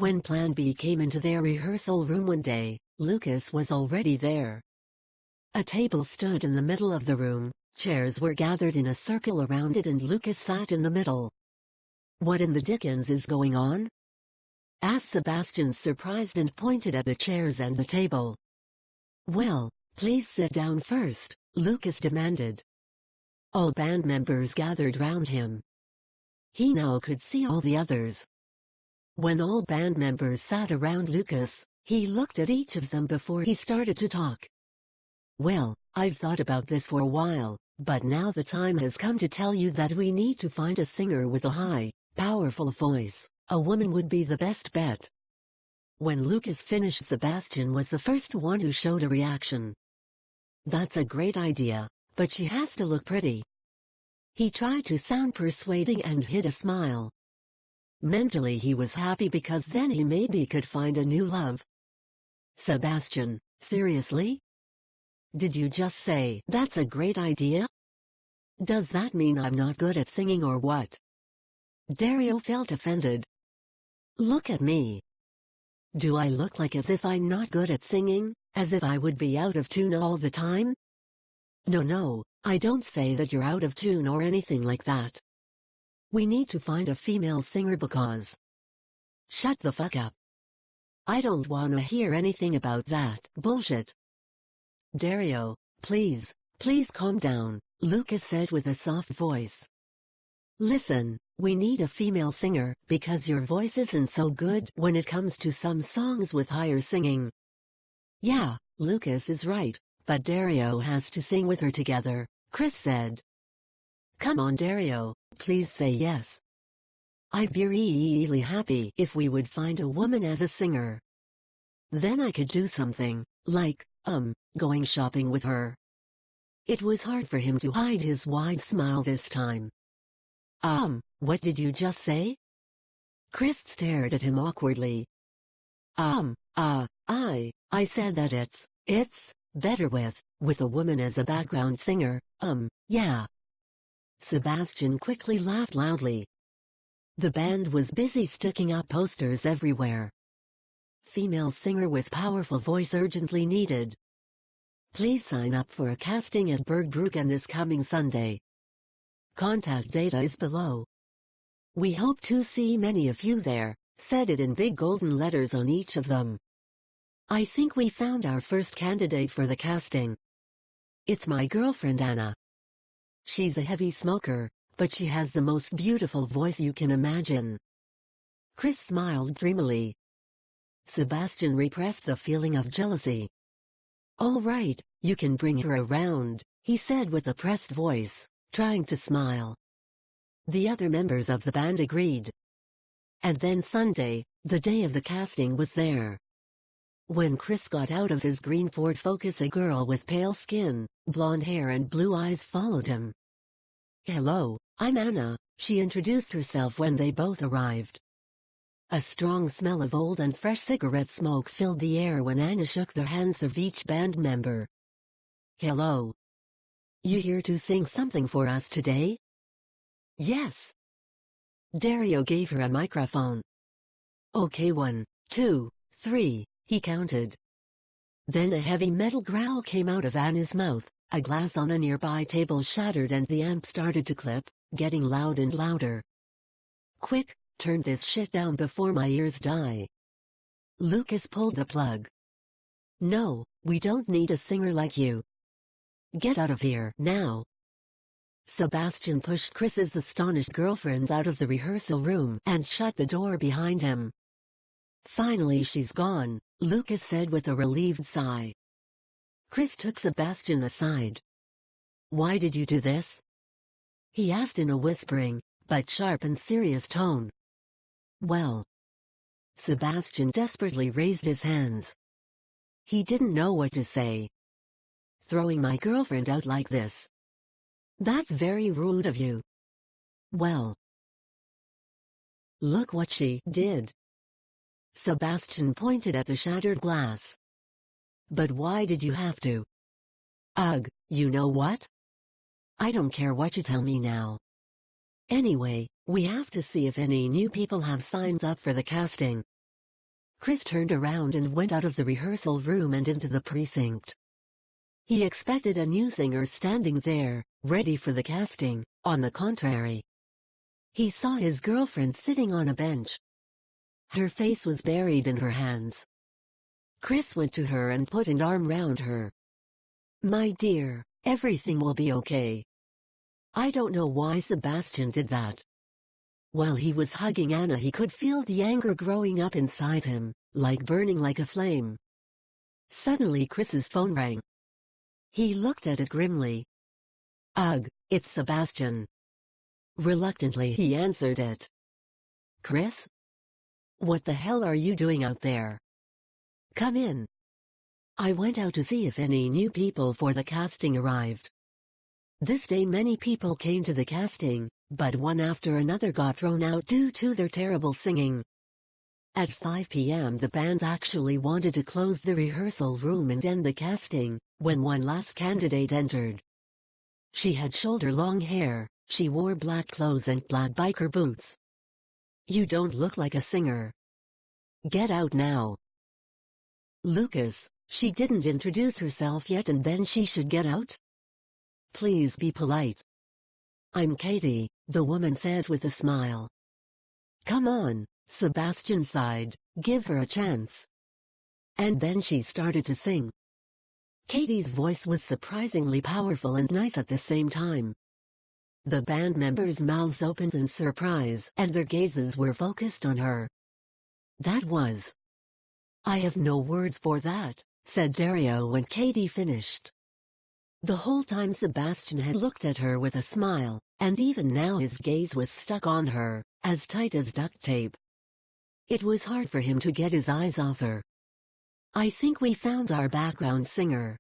When Plan B came into their rehearsal room one day, Lucas was already there. A table stood in the middle of the room, chairs were gathered in a circle around it and Lucas sat in the middle. "What in the dickens is going on?" asked Sebastian, surprised, and pointed at the chairs and the table. "Well, please sit down first," Lucas demanded. All band members gathered round him. He now could see all the others. When all band members sat around Lucas, he looked at each of them before he started to talk. "Well, I've thought about this for a while, but now the time has come to tell you that we need to find a singer with a high, powerful voice. A woman would be the best bet." When Lucas finished, Sebastian was the first one who showed a reaction. "That's a great idea, but she has to look pretty." He tried to sound persuading and hid a smile. Mentally he was happy because then he maybe could find a new love. "Sebastian, seriously? Did you just say that's a great idea? Does that mean I'm not good at singing or what?" Dario felt offended. "Look at me. Do I look like as if I'm not good at singing, as if I would be out of tune all the time?" No, I don't say that you're out of tune or anything like that. We need to find a female singer because—" "Shut the fuck up. I don't wanna hear anything about that bullshit." "Dario, please calm down," Lucas said with a soft voice. "Listen, we need a female singer because your voice isn't so good when it comes to some songs with higher singing." "Yeah, Lucas is right, but Dario has to sing with her together," Chris said. "Come on Dario, please say yes. I'd be really happy if we would find a woman as a singer. Then I could do something, like, going shopping with her." It was hard for him to hide his wide smile this time. What did you just say?" Chris stared at him awkwardly. I said that it's better with a woman as a background singer, yeah." Sebastian quickly laughed loudly. The band was busy sticking up posters everywhere. "Female singer with powerful voice urgently needed. Please sign up for a casting at Bergbruggen this coming Sunday. Contact data is below. We hope to see many of you there," said it in big golden letters on each of them. "I think we found our first candidate for the casting. It's my girlfriend Anna. She's a heavy smoker, but she has the most beautiful voice you can imagine." Chris smiled dreamily. Sebastian repressed the feeling of jealousy. "All right, you can bring her around," he said with a pressed voice, trying to smile. The other members of the band agreed. And then Sunday, the day of the casting, was there. When Chris got out of his green Ford Focus, a girl with pale skin, blonde hair and blue eyes followed him. "Hello, I'm Anna," she introduced herself when they both arrived. A strong smell of old and fresh cigarette smoke filled the air when Anna shook the hands of each band member. "Hello. You here to sing something for us today?" "Yes." Dario gave her a microphone. "Okay, 1, 2, 3, he counted. Then a heavy metal growl came out of Anna's mouth, a glass on a nearby table shattered and the amp started to clip, getting loud and louder. "Quick, turn this shit down before my ears die." Lucas pulled the plug. "No, we don't need a singer like you. Get out of here now." Sebastian pushed Chris's astonished girlfriend out of the rehearsal room and shut the door behind him. "Finally she's gone," Lucas said with a relieved sigh. Chris took Sebastian aside. "Why did you do this?" he asked in a whispering, but sharp and serious tone. "Well." Sebastian desperately raised his hands. He didn't know what to say. "Throwing my girlfriend out like this. That's very rude of you." "Well, look what she did." Sebastian pointed at the shattered glass. "But why did you have to?" "Ugh, you know what? I don't care what you tell me now. Anyway, we have to see if any new people have signs up for the casting. Chris turned around and went out of the rehearsal room and into the precinct. He expected a new singer standing there, ready for the casting. On the contrary, he saw his girlfriend sitting on a bench. Her face was buried in her hands. Chris went to her and put an arm round her. "My dear, everything will be okay." I don't know why Sebastian did that. While he was hugging Anna, he could feel the anger growing up inside him, like burning like a flame. Suddenly Chris's phone rang. He looked at it grimly. "Ugh, it's Sebastian." Reluctantly he answered it. "Chris? What the hell are you doing out there? Come in." "I went out to see if any new people for the casting arrived. This day many people came to the casting, but one after another got thrown out due to their terrible singing. At 5 p.m. the band actually wanted to close the rehearsal room and end the casting, when one last candidate entered. She had shoulder-long hair, she wore black clothes and black biker boots. You don't look like a singer. Get out now." "Lucas, she didn't introduce herself yet and then she should get out? Please be polite." "I'm Katie," the woman said with a smile. "Come on," Sebastian sighed, "give her a chance." And then she started to sing. Katie's voice was surprisingly powerful and nice at the same time. The band members' mouths opened in surprise and their gazes were focused on her. That was... "I have no words for that," said Dario when Katie finished. The whole time Sebastian had looked at her with a smile, and even now his gaze was stuck on her, as tight as duct tape. It was hard for him to get his eyes off her. "I think we found our background singer,"